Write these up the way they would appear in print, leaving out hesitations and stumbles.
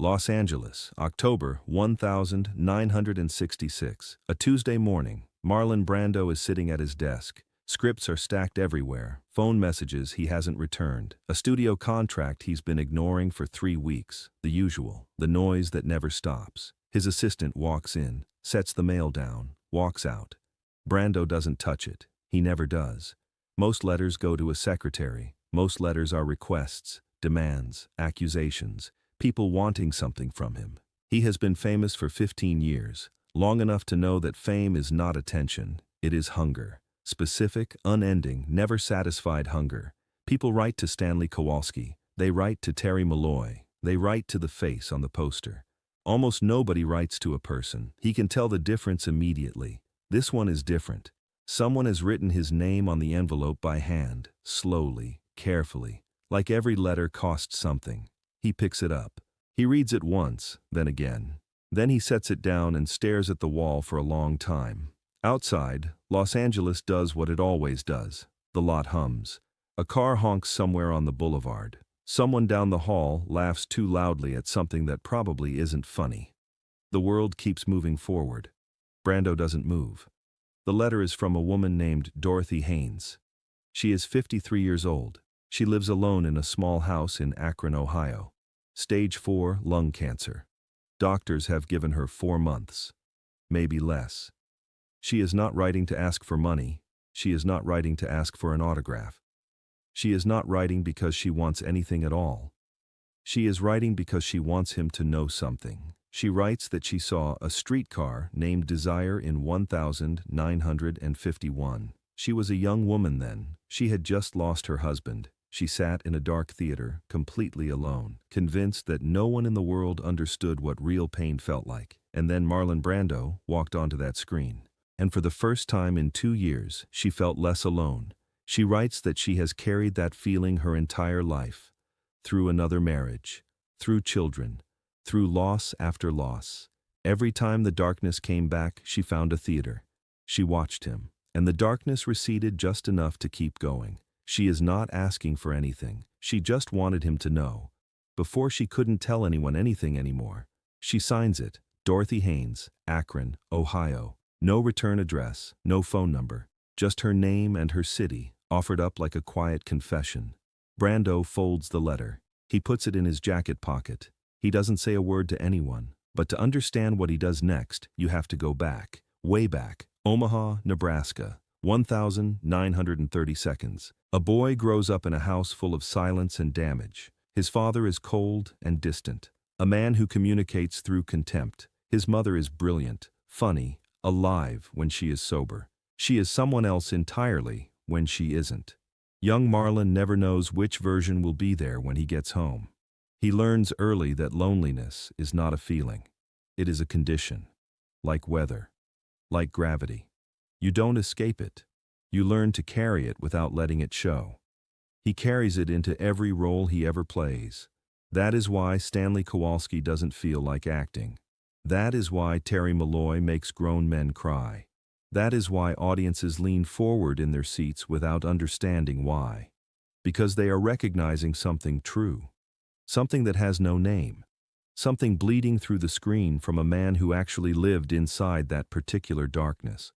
Los Angeles, October 1966. A Tuesday morning, Marlon Brando is sitting at his desk. Scripts are stacked everywhere, phone messages he hasn't returned, a studio contract he's been ignoring for 3 weeks, the usual, the noise that never stops. His assistant walks in, sets the mail down, walks out. Brando doesn't touch it. He never does. Most letters go to a secretary. Most letters are requests, demands, accusations, people wanting something from him. He has been famous for 15 years, long enough to know that fame is not attention, it is hunger. Specific, unending, never satisfied hunger. People write to Stanley Kowalski. They write to Terry Malloy. They write to the face on the poster. Almost nobody writes to a person. He can tell the difference immediately. This one is different. Someone has written his name on the envelope by hand, slowly, carefully, like every letter costs something. He picks it up. He reads it once, then again. Then he sets it down and stares at the wall for a long time. Outside, Los Angeles does what it always does. The lot hums. A car honks somewhere on the boulevard. Someone down the hall laughs too loudly at something that probably isn't funny. The world keeps moving forward. Brando doesn't move. The letter is from a woman named Dorothy Haynes. She is 53 years old. She lives alone in a small house in Akron, Ohio. Stage 4 lung cancer. Doctors have given her 4 months. Maybe less. She is not writing to ask for money. She is not writing to ask for an autograph. She is not writing because she wants anything at all. She is writing because she wants him to know something. She writes that she saw a streetcar named Desire in 1951. She was a young woman then. She had just lost her husband. She sat in a dark theater, completely alone, convinced that no one in the world understood what real pain felt like. And then Marlon Brando walked onto that screen. And for the first time in 2 years, she felt less alone. She writes that she has carried that feeling her entire life, through another marriage, through children, through loss after loss. Every time the darkness came back, she found a theater. She watched him, and the darkness receded just enough to keep going. She is not asking for anything. She just wanted him to know. Before she couldn't tell anyone anything anymore. She signs it, Dorothy Haynes, Akron, Ohio. No return address, no phone number, just her name and her city, offered up like a quiet confession. Brando folds the letter. He puts it in his jacket pocket. He doesn't say a word to anyone, but to understand what he does next, you have to go back, way back, Omaha, Nebraska, 1,930 seconds. A boy grows up in a house full of silence and damage. His father is cold and distant, a man who communicates through contempt. His mother is brilliant, funny, alive when she is sober. She is someone else entirely when she isn't. Young Marlon never knows which version will be there when he gets home. He learns early that loneliness is not a feeling. It is a condition, like weather, like gravity. You don't escape it. You learn to carry it without letting it show. He carries it into every role he ever plays. That is why Stanley Kowalski doesn't feel like acting. That is why Terry Malloy makes grown men cry. That is why audiences lean forward in their seats without understanding why. Because they are recognizing something true. Something that has no name. Something bleeding through the screen from a man who actually lived inside that particular darkness.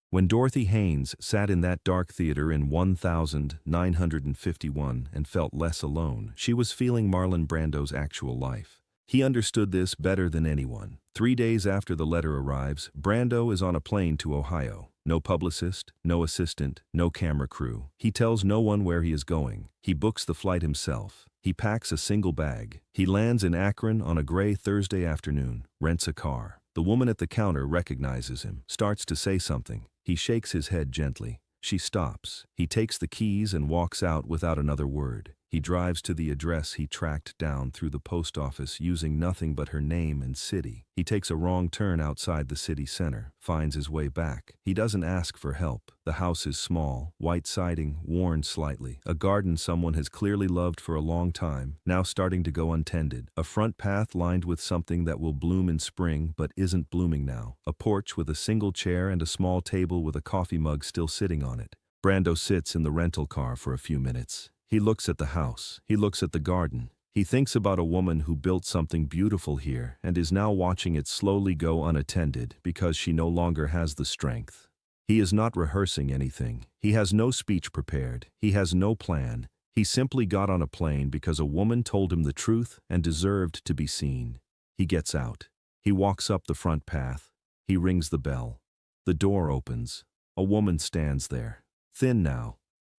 When Dorothy Haynes sat in that dark theater in 1951 and felt less alone, she was feeling Marlon Brando's actual life. He understood this better than anyone. 3 days after the letter arrives, Brando is on a plane to Ohio. No publicist, no assistant, no camera crew. He tells no one where he is going. He books the flight himself. He packs a single bag. He lands in Akron on a gray Thursday afternoon, rents a car. The woman at the counter recognizes him, starts to say something. He shakes his head gently. She stops. He takes the keys and walks out without another word. He drives to the address he tracked down through the post office using nothing but her name and city. He takes a wrong turn outside the city center, finds his way back. He doesn't ask for help. The house is small, white siding, worn slightly. A garden someone has clearly loved for a long time, now starting to go untended. A front path lined with something that will bloom in spring but isn't blooming now. A porch with a single chair and a small table with a coffee mug still sitting on it. Brando sits in the rental car for a few minutes. He looks at the house. He looks at the garden. He thinks about a woman who built something beautiful here and is now watching it slowly go unattended because she no longer has the strength. He is not rehearsing anything. He has no speech prepared. He has no plan. He simply got on a plane because a woman told him the truth and deserved to be seen. He gets out. He walks up the front path. He rings the bell. The door opens. A woman stands there. Thin now.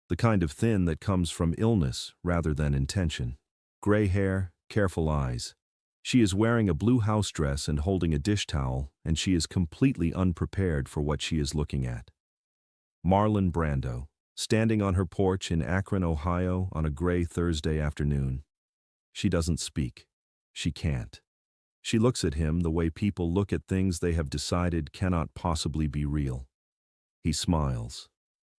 The kind of thin that comes from illness rather than intention. Gray hair, careful eyes. She is wearing a blue house dress and holding a dish towel, and she is completely unprepared for what she is looking at. Marlon Brando, standing on her porch in Akron, Ohio on a gray Thursday afternoon. She doesn't speak. She can't. She looks at him the way people look at things they have decided cannot possibly be real. He smiles.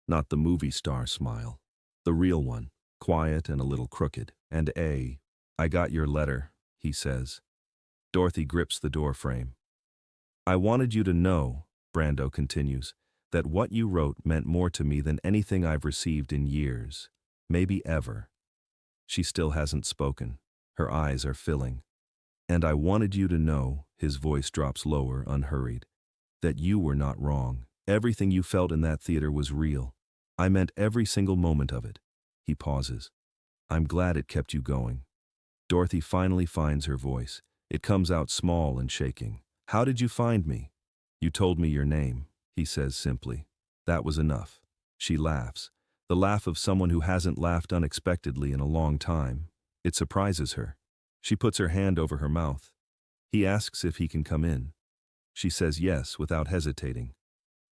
Not the movie star smile. The real one, quiet and a little crooked. And I got your letter, he says. Dorothy grips the door frame. I wanted you to know, Brando continues, that what you wrote meant more to me than anything I've received in years, maybe ever. She still hasn't spoken. Her eyes are filling. And I wanted you to know, his voice drops lower, unhurried, that you were not wrong. Everything you felt in that theater was real. I meant every single moment of it. He pauses. I'm glad it kept you going. Dorothy finally finds her voice. It comes out small and shaking. How did you find me? You told me your name, he says simply. That was enough. She laughs. The laugh of someone who hasn't laughed unexpectedly in a long time. It surprises her. She puts her hand over her mouth. He asks if he can come in. She says yes without hesitating.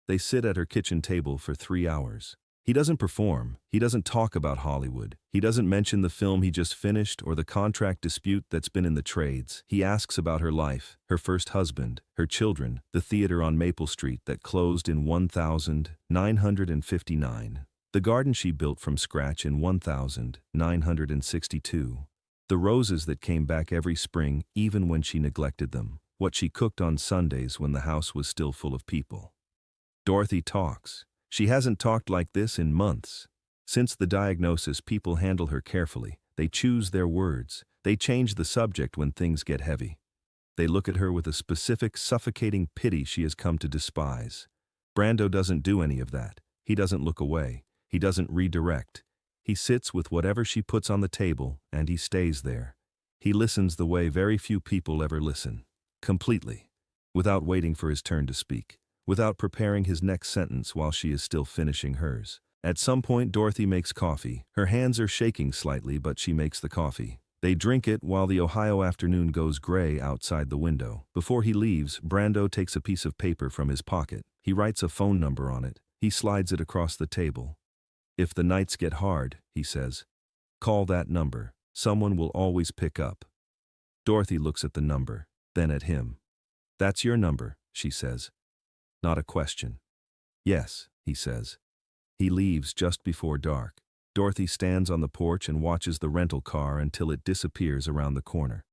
They sit at her kitchen table for 3 hours. He doesn't perform. He doesn't talk about Hollywood. He doesn't mention the film he just finished or the contract dispute that's been in the trades. He asks about her life, her first husband, her children, the theater on Maple Street that closed in 1959, the garden she built from scratch in 1962, the roses that came back every spring even when she neglected them, what she cooked on Sundays when the house was still full of people. Dorothy talks. She hasn't talked like this in months. Since the diagnosis, people handle her carefully. They choose their words. They change the subject when things get heavy. They look at her with a specific, suffocating pity she has come to despise. Brando doesn't do any of that. He doesn't look away. He doesn't redirect. He sits with whatever she puts on the table, and he stays there. He listens the way very few people ever listen. Completely. Without waiting for his turn to speak. Without preparing his next sentence while she is still finishing hers. At some point, Dorothy makes coffee. Her hands are shaking slightly, but she makes the coffee. They drink it while the Ohio afternoon goes gray outside the window. Before he leaves, Brando takes a piece of paper from his pocket. He writes a phone number on it. He slides it across the table. If the nights get hard, he says, call that number. Someone will always pick up. Dorothy looks at the number, then at him. That's your number, she says. Not a question. Yes, he says. He leaves just before dark. Dorothy stands on the porch and watches the rental car until it disappears around the corner.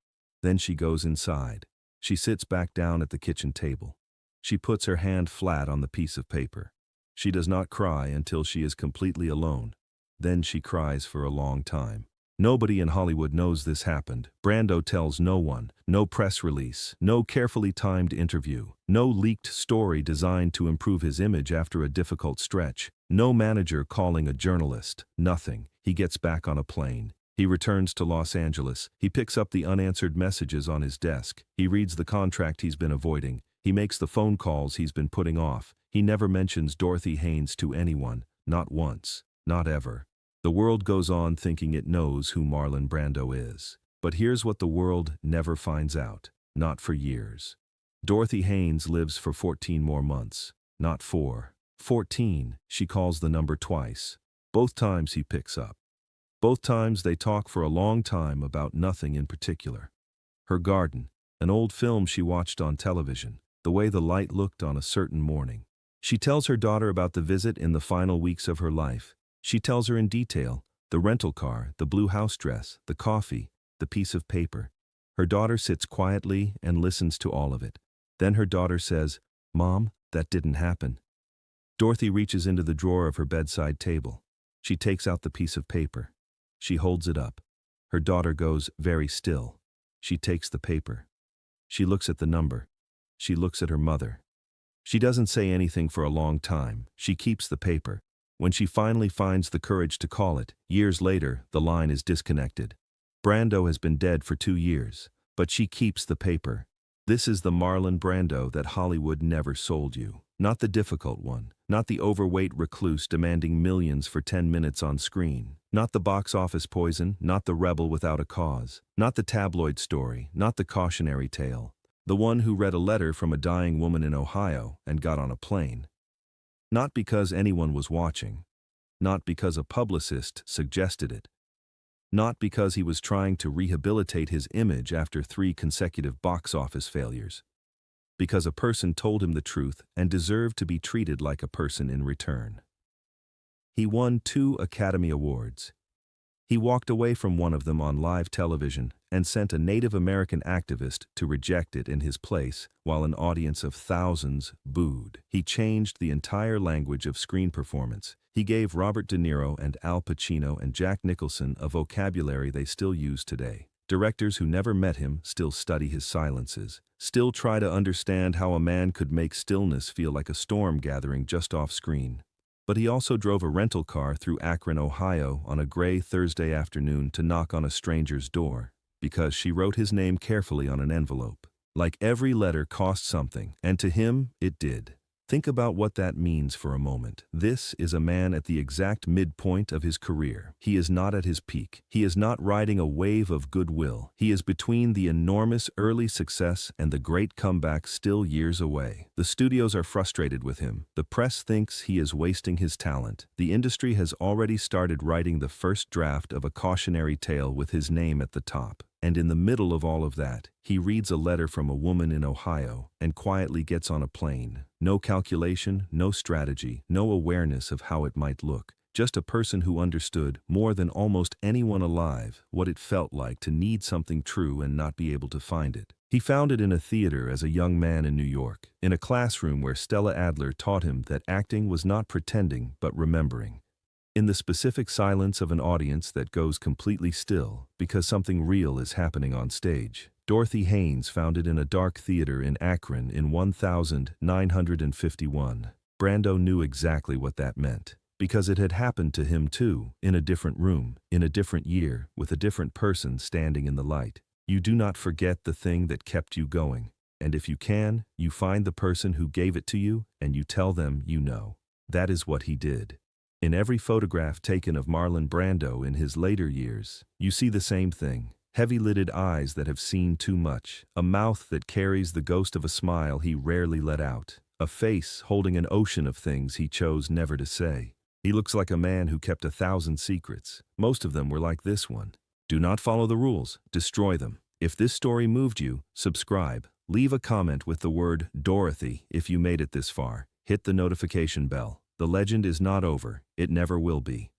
Then she goes inside. She sits back down at the kitchen table. She puts her hand flat on the piece of paper. She does not cry until she is completely alone. Then she cries for a long time. Nobody in Hollywood knows this happened. Brando tells no one. No press release. No carefully timed interview. No leaked story designed to improve his image after a difficult stretch. No manager calling a journalist. Nothing. He gets back on a plane. He returns to Los Angeles. He picks up the unanswered messages on his desk. He reads the contract he's been avoiding. He makes the phone calls he's been putting off. He never mentions Dorothy Haynes to anyone. Not once. Not ever. The world goes on thinking it knows who Marlon Brando is. But here's what the world never finds out. Not for years. Dorothy Haynes lives for 14 more months. Not 4. 14. She calls the number twice. Both times he picks up. Both times they talk for a long time about nothing in particular. Her garden, an old film she watched on television, the way the light looked on a certain morning. She tells her daughter about the visit in the final weeks of her life. She tells her in detail, the rental car, the blue house dress, the coffee, the piece of paper. Her daughter sits quietly and listens to all of it. Then her daughter says, "Mom, that didn't happen." Dorothy reaches into the drawer of her bedside table. She takes out the piece of paper. She holds it up. Her daughter goes very still. She takes the paper. She looks at the number. She looks at her mother. She doesn't say anything for a long time. She keeps the paper. When she finally finds the courage to call it, years later, the line is disconnected. Brando has been dead for 2 years, but she keeps the paper. This is the Marlon Brando that Hollywood never sold you. Not the difficult one, not the overweight recluse demanding millions for 10 minutes on screen, not the box office poison, not the rebel without a cause, not the tabloid story, not the cautionary tale. The one who read a letter from a dying woman in Ohio and got on a plane. Not because anyone was watching. Not because a publicist suggested it. Not because he was trying to rehabilitate his image after 3 consecutive box office failures. Because a person told him the truth and deserved to be treated like a person in return. He won 2 Academy Awards. He walked away from one of them on live television and sent a Native American activist to reject it in his place while an audience of thousands booed. He changed the entire language of screen performance. He gave Robert De Niro and Al Pacino and Jack Nicholson a vocabulary they still use today. Directors who never met him still study his silences, still try to understand how a man could make stillness feel like a storm gathering just off screen. But he also drove a rental car through Akron, Ohio on a gray Thursday afternoon to knock on a stranger's door, because she wrote his name carefully on an envelope. Like every letter cost something, and to him, it did. Think about what that means for a moment. This is a man at the exact midpoint of his career. He is not at his peak. He is not riding a wave of goodwill. He is between the enormous early success and the great comeback still years away. The studios are frustrated with him. The press thinks he is wasting his talent. The industry has already started writing the first draft of a cautionary tale with his name at the top. And in the middle of all of that, he reads a letter from a woman in Ohio and quietly gets on a plane. No calculation, no strategy, no awareness of how it might look. Just a person who understood, more than almost anyone alive, what it felt like to need something true and not be able to find it. He found it in a theater as a young man in New York, in a classroom where Stella Adler taught him that acting was not pretending but remembering. In the specific silence of an audience that goes completely still because something real is happening on stage. Dorothy Haynes found it in a dark theater in Akron in 1951. Brando knew exactly what that meant, because it had happened to him too, in a different room, in a different year, with a different person standing in the light. You do not forget the thing that kept you going, and if you can, you find the person who gave it to you and you tell them you know. That is what he did. In every photograph taken of Marlon Brando in his later years, you see the same thing. Heavy-lidded eyes that have seen too much, a mouth that carries the ghost of a smile he rarely let out, a face holding an ocean of things he chose never to say. He looks like a man who kept 1,000 secrets. Most of them were like this one. Do not follow the rules, destroy them. If this story moved you, subscribe. Leave a comment with the word Dorothy if you made it this far. Hit the notification bell. The legend is not over. It never will be.